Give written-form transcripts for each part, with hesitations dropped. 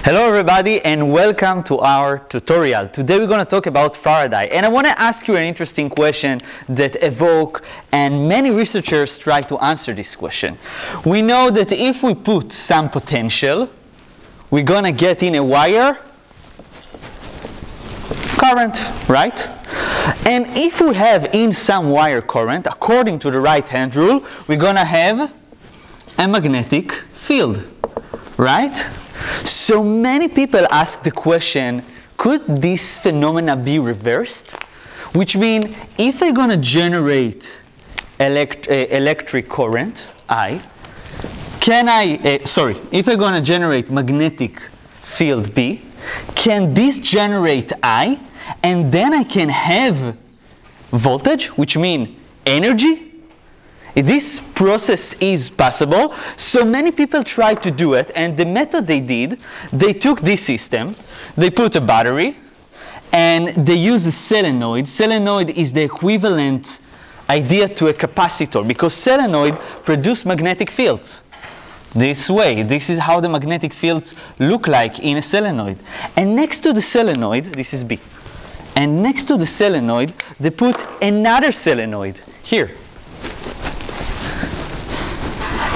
Hello everybody and welcome to our tutorial. Today we're going to talk about Faraday, and I want to ask you an interesting question that evoke and many researchers try to answer this question. We know that if we put some potential, we're going to get in a wire current, right? And if we have in some wire current, according to the right-hand rule, we're going to have a magnetic field, right? So many people ask the question, could this phenomena be reversed? Which means if I'm going to generate electric current, if I'm going to generate magnetic field B, can this generate I, and then I can have voltage, which means energy? This process is possible, so many people try to do it, and the method they did, they took this system, they put a battery, and they use a solenoid. Solenoid is the equivalent idea to a capacitor, because solenoid produce magnetic fields. This way, this is how the magnetic fields look like in a solenoid. And next to the solenoid, this is B, and next to the solenoid, they put another solenoid here.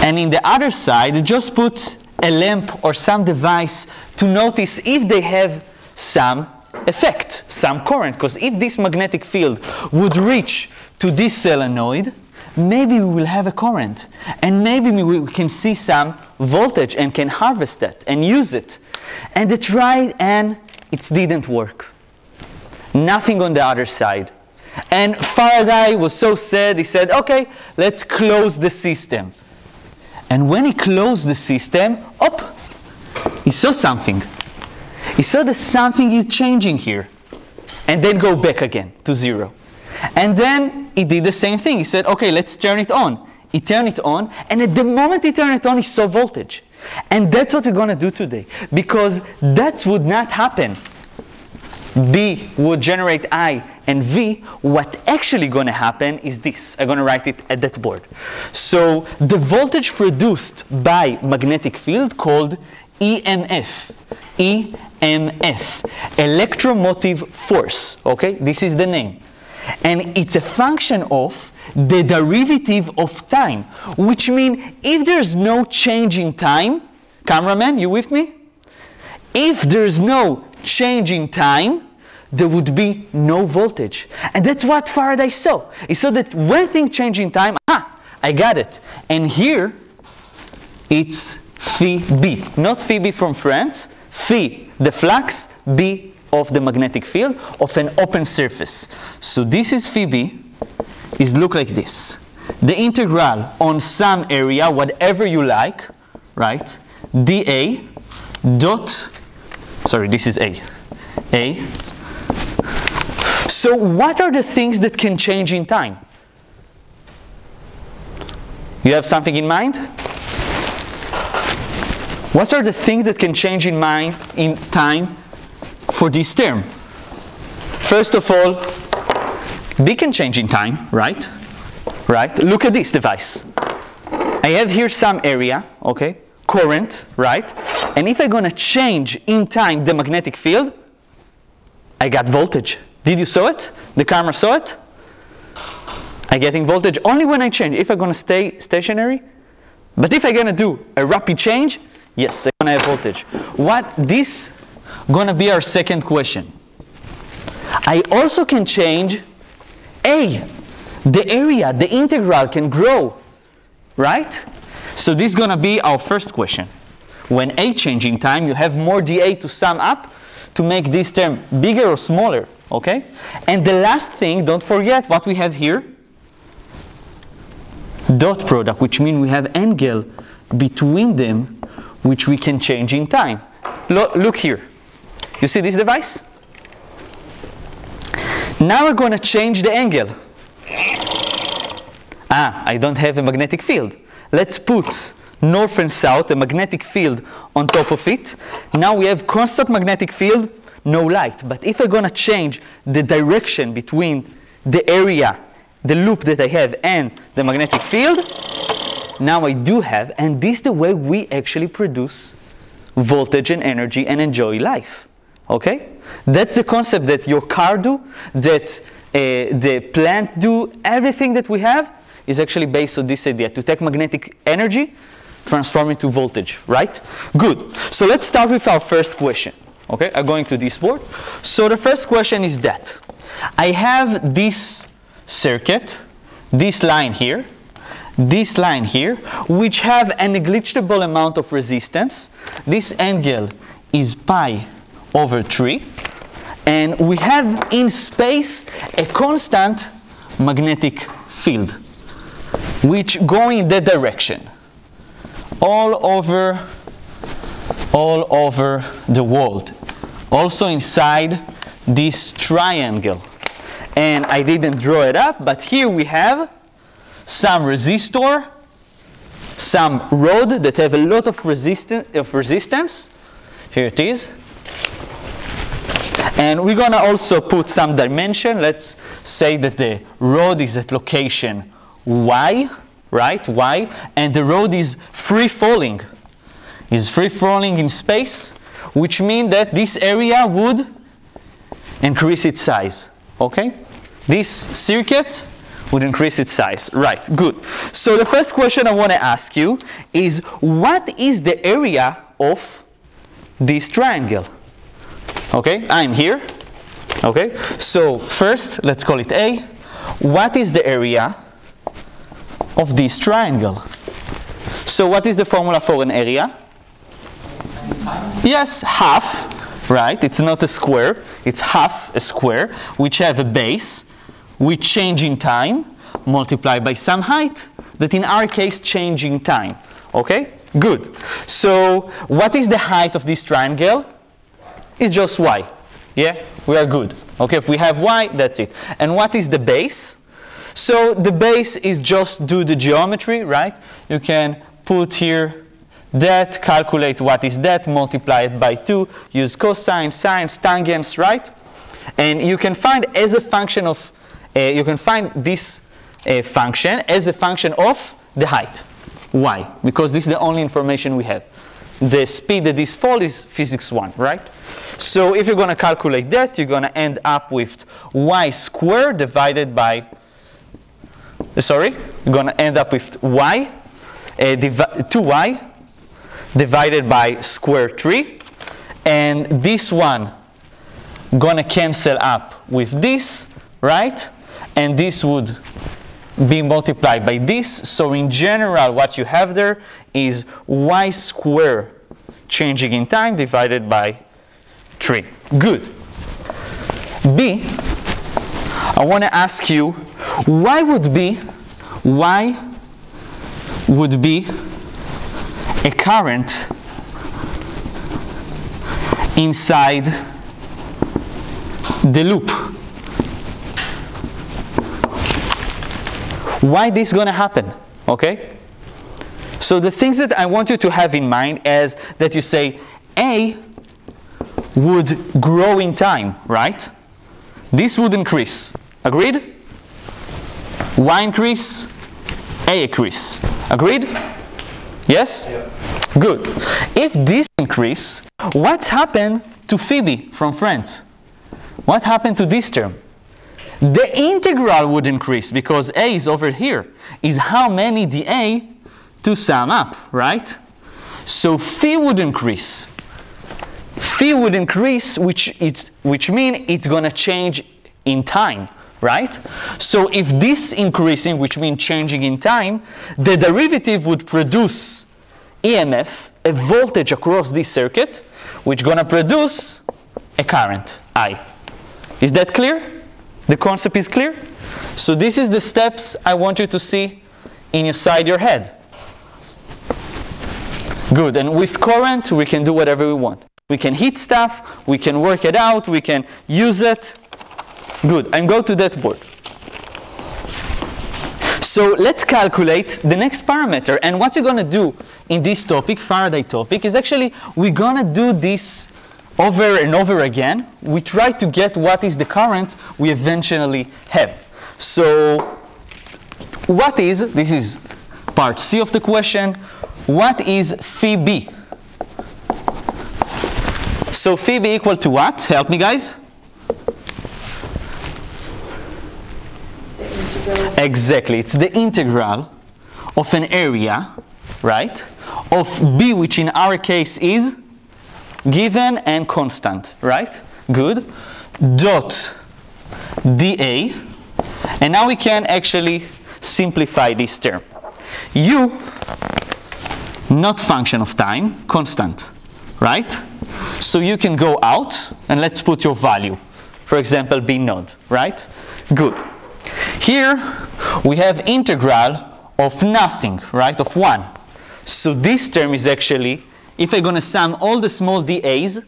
And in the other side, just put a lamp or some device to notice if they have some effect, some current. Because if this magnetic field would reach to this solenoid, maybe we will have a current. And maybe we can see some voltage and can harvest that and use it. And they tried and it didn't work. Nothing on the other side. And Faraday was so sad, he said, okay, let's close the system. And when he closed the system, he saw something. He saw that something is changing here. And then go back again to zero. And then he did the same thing. He said, okay, let's turn it on. He turned it on, and at the moment he turned it on, he saw voltage. And that's what we're going to do today. Because that would not happen. B would generate I, and V, what actually going to happen is this. I'm going to write it at that board. So the voltage produced by magnetic field called EMF. EMF, electromotive force. Okay, this is the name. And it's a function of the derivative of time, which means if there's no change in time, cameraman, you with me? If there's no change in time, there would be no voltage. And that's what Faraday saw. He saw that when things change in time, I got it. And here, it's phi B. Not phi B from France. Phi, the flux, B of the magnetic field of an open surface. So this is phi B. It looks like this. The integral on some area, whatever you like, right? dA dot, sorry, this is A. So what are the things that can change in time? You have something in mind? What are the things that can change in time for this term? First of all, B can change in time, right? Right? Look at this device. I have here some area, okay? Current, right? And if I'm going to change in time the magnetic field, I got voltage. Did you saw it? The camera saw it? I'm getting voltage only when I change. If I'm going to stay stationary, but if I'm going to do a rapid change, yes, I'm going to have voltage. This going to be our second question. I also can change A. The area, the integral can grow, right? So this is going to be our first question. When A change in time, you have more dA to sum up to make this term bigger or smaller, okay? And the last thing, don't forget what we have here. Dot product, which means we have angle between them, which we can change in time. Look here. You see this device? Now we're going to change the angle. I don't have a magnetic field. Let's put north and south, a magnetic field on top of it. Now we have constant magnetic field, no light. But if I'm going to change the direction between the area, the loop that I have, and the magnetic field, now I do have, and this is the way we actually produce voltage and energy and enjoy life. Okay? That's the concept that your car do, that the plant do. Everything that we have is actually based on this idea, to take magnetic energy, transform it to voltage, right? Good. So let's start with our first question. Okay, I'm going to this board. So the first question is that I have this circuit, this line here, which have a negligible amount of resistance. This angle is pi over 3. And we have in space a constant magnetic field, which go in that direction, all over the world, also inside this triangle. And I didn't draw it up, but here we have some resistor, some rod that have a lot of resistance. Here it is. And we're going to also put some dimension. Let's say that the rod is at location Y, right? Y. And the rod is free falling. Is free falling in space, which means that this area would increase its size. Okay? This circuit would increase its size. Right, good. So the first question I want to ask you is, what is the area of this triangle? Okay, I'm here. Okay, so first, let's call it A. What is the area of this triangle? So what is the formula for an area? Yes, half, right? It's not a square. It's half a square, which have a base, which change in time, multiplied by some height, that in our case change in time. Okay, good. So what is the height of this triangle? It's just y. Yeah, we are good. Okay, if we have y, that's it. And what is the base? So the base is just do the geometry, right? You can put here that, calculate what is that, multiply it by 2, use cosine, sines, tangents, right? And you can find as a function of, you can find this function as a function of the height, y, because this is the only information we have. The speed that this fall is physics 1, right? So if you're going to calculate that, you're going to end up with y squared divided by, you're going to end up with y, 2y divided by square 3. And this one going to cancel up with this, right? And this would be multiplied by this. So in general, what you have there is y squared changing in time divided by 3. Good. B, I want to ask you, why would be a current inside the loop? Why this going to happen? Okay? So the things that I want you to have in mind is that you say A would grow in time, right? This would increase. Agreed? Y increase, A increase. Agreed? Yes? Yeah. Good. If this increase, what's happened to Phoebe from Friends? What happened to this term? The integral would increase because A is over here. Is how many the A to sum up, right? So phi would increase. Phi would increase, which means it's going to change in time, right? So if this increasing, which means changing in time, the derivative would produce EMF, a voltage across this circuit, which going to produce a current, I. Is that clear? The concept is clear? So this is the steps I want you to see inside your head. Good, and with current, we can do whatever we want. We can heat stuff, we can work it out, we can use it. Good, and go to that board. So let's calculate the next parameter. And what we're going to do in this topic, Faraday topic, is actually we're going to do this over and over again. We try to get what is the current we eventually have. So what is, this is part C of the question, what is phi B? So phi b equal to what? Help me, guys. Exactly, it's the integral of an area, right, of b, which in our case is given and constant, right? Good. Dot dA, and now we can actually simplify this term. U, not function of time, constant, right? So you can go out and let's put your value. For example, b node, right? Good. Here we have integral of nothing, right, of 1. So this term is actually, if I'm going to sum all the small dA's,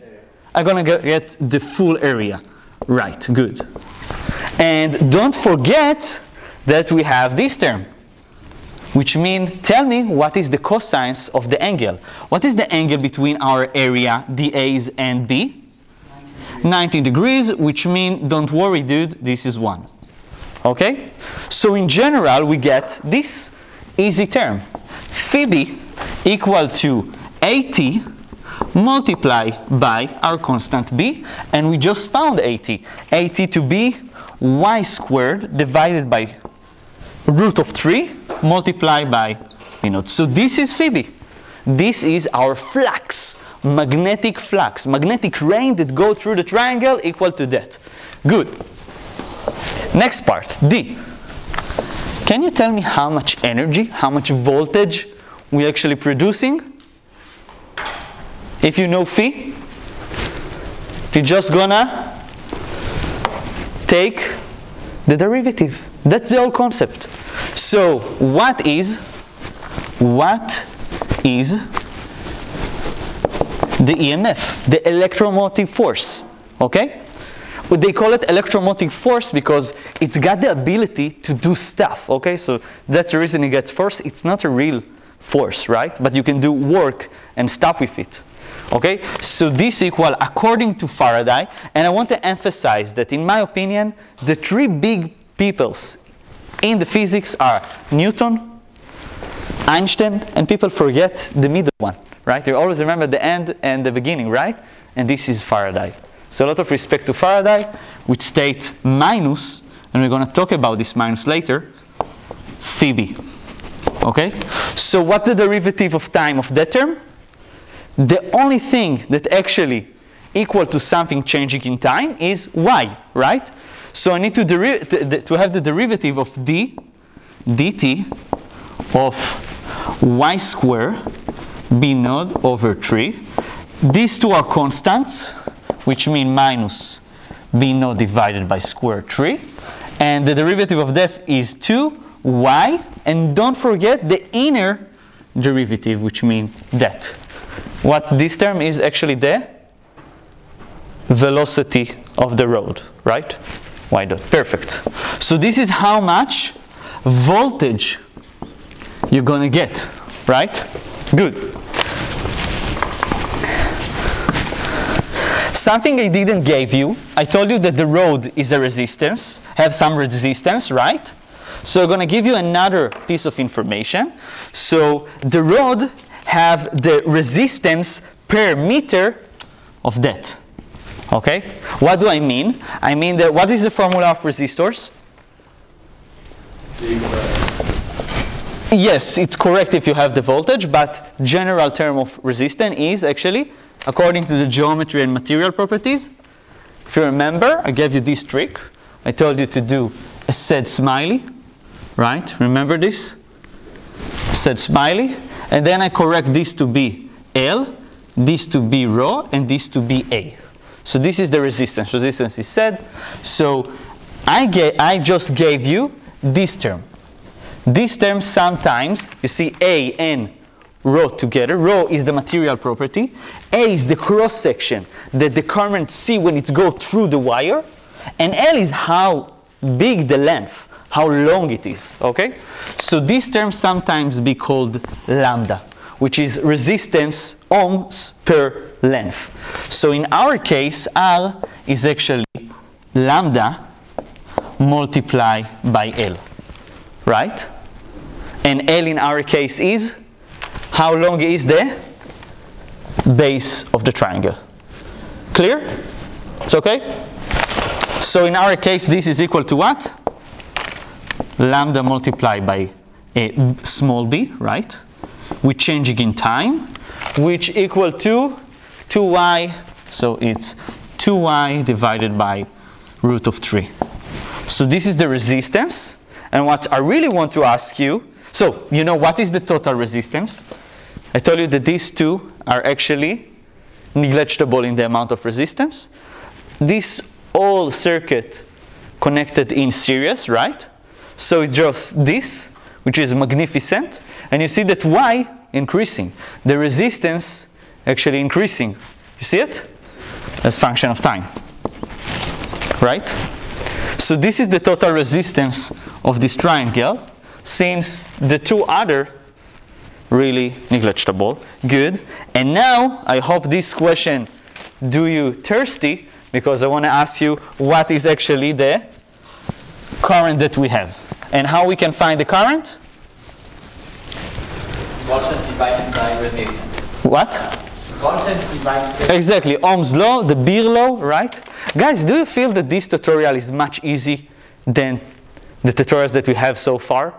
I'm going to get the full area. Right, good. And don't forget that we have this term, which means, tell me what is the cosines of the angle. What is the angle between our area, dA's, and B? 90 degrees, which means, don't worry, dude, this is 1. Okay? So in general, we get this easy term. Phi b equal to AT multiplied by our constant b, and we just found AT. AT to be y squared divided by root of 3 multiplied by b naught. So this is phi b. This is our flux, magnetic flux, magnetic rain that go through the triangle equal to that. Good. Next part, D. Can you tell me how much energy, how much voltage we're actually producing? If you know phi, you're just gonna take the derivative. That's the whole concept. So what is the EMF, the electromotive force? Okay? They call it electromotive force because it's got the ability to do stuff, okay? So that's the reason it gets force. It's not a real force, right? But you can do work and stuff with it, okay? So this equal, according to Faraday, and I want to emphasize that in my opinion, the 3 big peoples in the physics are Newton, Einstein, and people forget the middle one, right? They always remember the end and the beginning, right? And this is Faraday. So a lot of respect to Faraday, which state minus, and we're going to talk about this minus later, phi b. Okay? So what's the derivative of time of that term? The only thing that actually equal to something changing in time is y, right? So I need to have the derivative of dt of y squared b naught over 3. These two are constants, which mean minus b naught divided by square 3. And the derivative of that is 2y. And don't forget the inner derivative, which means that. What's this term is actually the velocity of the road, right? Y dot. Perfect. So this is how much voltage you're going to get, right? Good. Something I didn't give you, I told you that the road is a resistance, have some resistance, right? So I'm going to give you another piece of information. So the road have the resistance per meter of that. Okay? What do I mean? I mean that what is the formula of resistors? Yes, it's correct if you have the voltage, but general term of resistance is actually according to the geometry and material properties. If you remember, I gave you this trick. I told you to do a sad smiley, right? Remember this? Sad smiley. And then I correct this to be L, this to be rho, and this to be A. So this is the resistance. Resistance is said. So I just gave you this term. This term sometimes, you see A and rho together. Rho is the material property. A is the cross section that the current see when it goes through the wire. And L is how big the length, how long it is. Okay? So this term sometimes be called lambda, which is resistance ohms per length. So in our case, R is actually lambda multiplied by L, right? And L in our case is, how long is the base of the triangle? Clear? It's okay? So in our case, this is equal to what? Lambda multiplied by a small b, right? We're changing in time, which equal to 2y, so it's 2y divided by root of 3. So this is the resistance, and what I really want to ask you, so you know what is the total resistance? I told you that these two are actually negligible in the amount of resistance. This whole circuit connected in series, right? So it's just this, which is magnificent, and you see that y increasing, the resistance actually increasing. You see it? As function of time, right? So this is the total resistance of this triangle, since the two other really negligible. Good. And now I hope this question do you thirsty, because I want to ask you what is actually the current that we have and how we can find the current. Voltage divided by resistance. What? Voltage divided by Exactly, Ohm's law, the Beer law, right? Guys, do you feel that this tutorial is much easier than the tutorials that we have so far?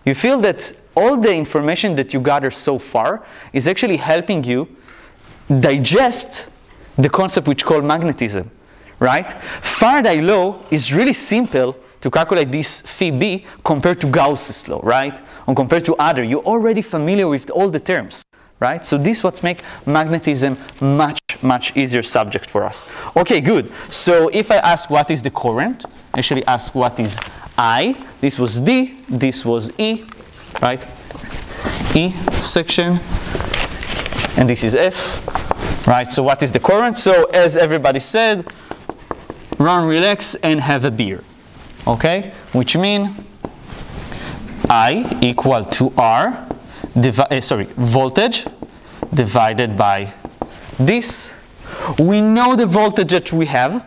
You feel that all the information that you gather so far is actually helping you digest the concept which called magnetism, right? Faraday law is really simple to calculate this phi b compared to Gauss's law, right? Or compared to other. You're already familiar with all the terms, right? So this what makes magnetism much easier subject for us. Okay, good. So if I ask what is the current, actually ask what is I. This was D, this was E, right? E section, and this is F, right? So what is the current? So as everybody said, run, relax, and have a beer, okay? Which mean I equal to R, voltage divided by this. We know the voltage that we have.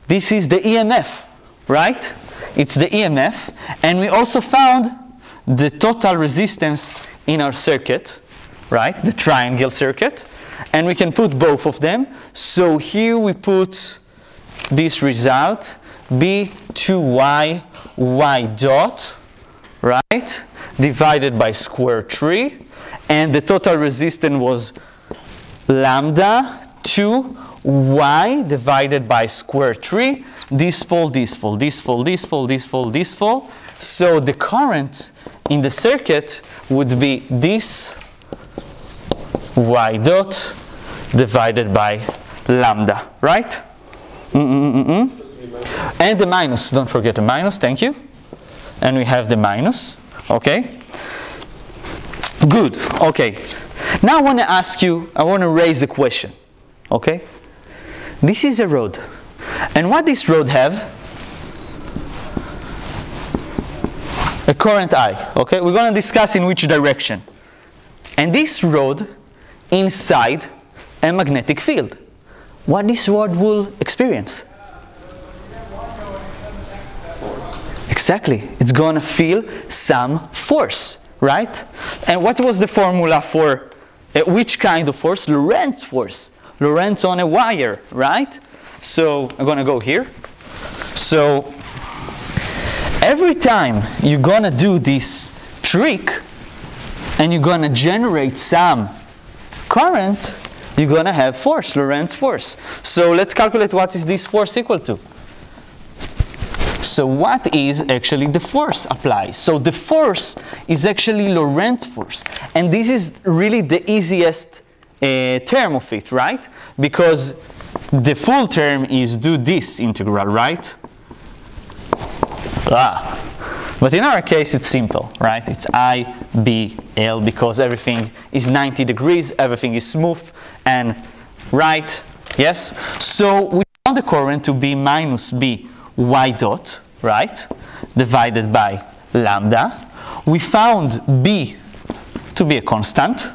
This is the EMF, right? It's the EMF, and we also found the total resistance in our circuit, right? The triangle circuit, and we can put both of them. So here we put this result, B 2y y dot, right? Divided by square 3, and the total resistance was lambda 2y divided by square 3. This fall, this fall, this fall, this fall, this fall, this fall. So the current in the circuit would be this y dot divided by lambda, right? And the minus, don't forget the minus, thank you. And we have the minus, okay? Good, okay. Now I want to ask you, I want to raise a question, okay? This is a road. And what this road have? A current I, okay? We're going to discuss in which direction. And this road inside a magnetic field. What this road will experience? Exactly, it's going to feel some force, right? And what was the formula for which kind of force? Lorentz force. Lorentz on a wire, right? So I'm going to go here. So every time you're going to do this trick and you're going to generate some current, you're going to have force, Lorentz force. So let's calculate what is this force equal to. So what is actually the force applied? So the force is actually Lorentz force. And this is really the easiest term of it, right? Because the full term is do this integral, right? But in our case, it's simple, right? It's I, B, L, because everything is 90 degrees, everything is smooth and right, yes? So we found the current to be minus B y dot, right? Divided by lambda. We found B to be a constant,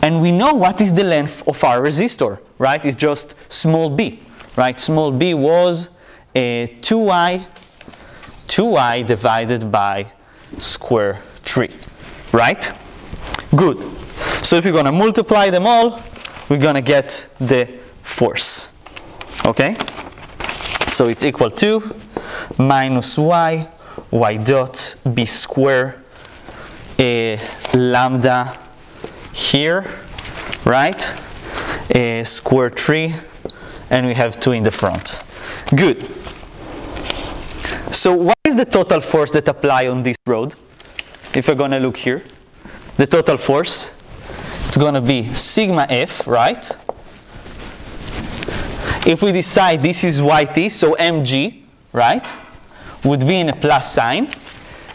and we know what is the length of our resistor, right? It's just small b, right? Small b was 2y divided by square 3, right? Good. So if we're going to multiply them all, we're going to get the force. Okay? So it's equal to minus y dot b square lambda here, right? Square 3, and we have 2 in the front. Good. So what is the total force that apply on this road? If we're going to look here, the total force, it's going to be sigma F, right? If we decide this is yt, so mg, right, would be in a plus sign.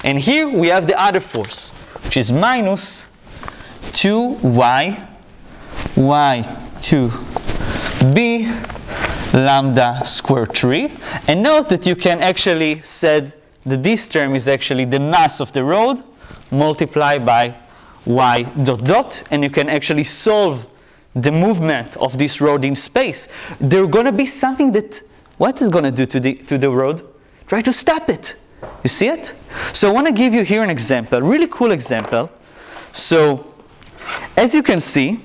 And here we have the other force, which is minus 2y 2b lambda square 3. And note that you can actually say that this term is actually the mass of the road multiplied by y dot dot, and you can actually solve the movement of this road in space. There's going to be something that, what is going to do to the road? Try to stop it. You see it? So I want to give you here an example, a really cool example. So as you can see,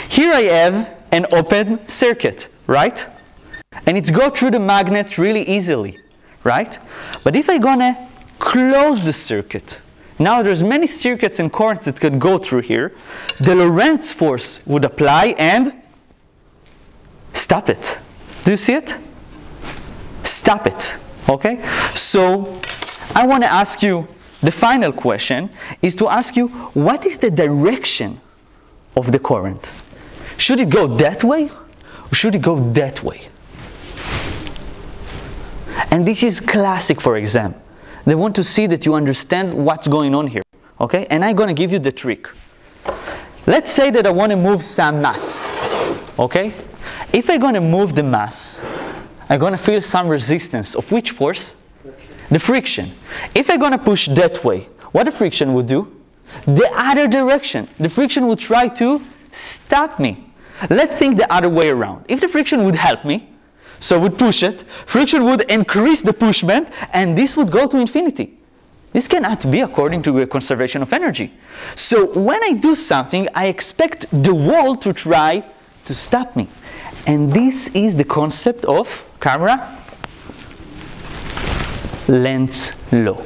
here I have an open circuit, right? And it's go through the magnet really easily, right? But if I'm going to close the circuit, now there's many circuits and currents that could go through here, the Lorentz force would apply and stop it. Do you see it? Stop it. Okay? So I want to ask you, the final question is to ask you, what is the direction of the current? Should it go that way or should it go that way? And this is classic for exam. They want to see that you understand what's going on here. Okay? And I'm going to give you the trick. Let's say that I want to move some mass. Okay? If I'm going to move the mass, I'm going to feel some resistance. Of which force? The friction. If I'm going to push that way, what the friction would do? The other direction. The friction would try to stop me. Let's think the other way around. If the friction would help me, so I would push it, friction would increase the pushment, and this would go to infinity. This cannot be according to a conservation of energy. So when I do something, I expect the wall to try to stop me. And this is the concept of, camera, Lenz's law.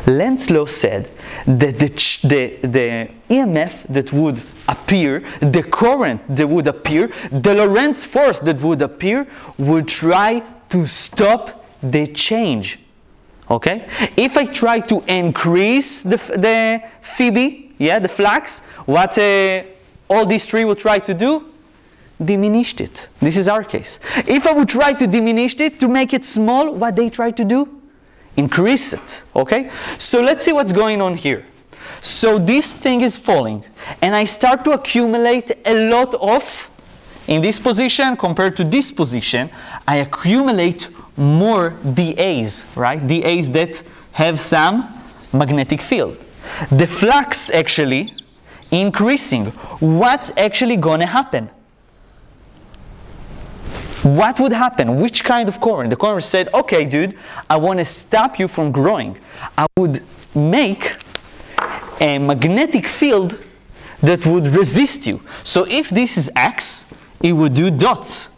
Lenz's law said that the EMF that would appear, the current that would appear, the Lorentz force that would appear would try to stop the change. Okay? If I try to increase the phoebe, yeah, the flux, what all these three will try to do? Diminished it. This is our case. If I would try to diminish it, to make it small, what they try to do? Increase it. Okay? So let's see what's going on here. So this thing is falling, and I start to accumulate a lot of, in this position compared to this position, I accumulate more dAs, right? dAs that have some magnetic field. The flux actually increasing. What's actually going to happen? What would happen? Which kind of current? The current said, okay, dude, I want to stop you from growing. I would make a magnetic field that would resist you. So if this is X, it would do dots.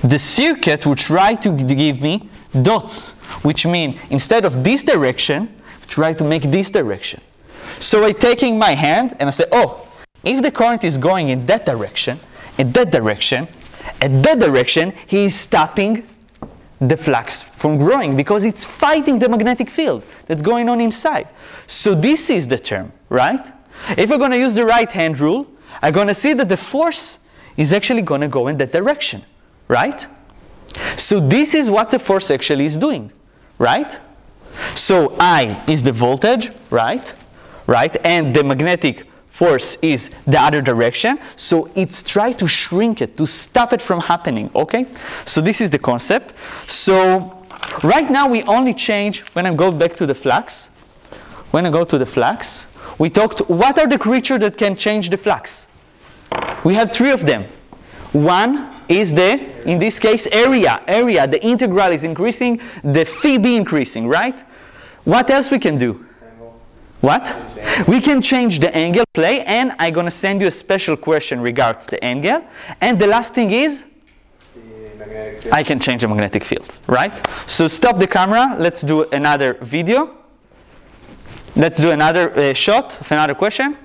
The circuit would try to give me dots, which means instead of this direction, try to make this direction. So I'm taking my hand and I say, oh, if the current is going in that direction, in that direction, at that direction, he is stopping the flux from growing because it's fighting the magnetic field that's going on inside. So this is the term, right? If we're going to use the right-hand rule, I'm going to see that the force is actually going to go in that direction, right? So this is what the force actually is doing, right? So I is the voltage, right? Right? And the magnetic force is the other direction. So it's trying to shrink it, to stop it from happening, okay? So this is the concept. So right now we only change, when I go back to the flux, when I go to the flux, we talked, what are the creatures that can change the flux? We have three of them. One is the, in this case, area. The integral is increasing, the phi b increasing, right? What else we can do? What? We can change the angle play, and I'm going to send you a special question regards the angle. And the last thing is? magnetic field? I can change the magnetic field, right? So stop the camera. Let's do another video. Let's do another shot of another question.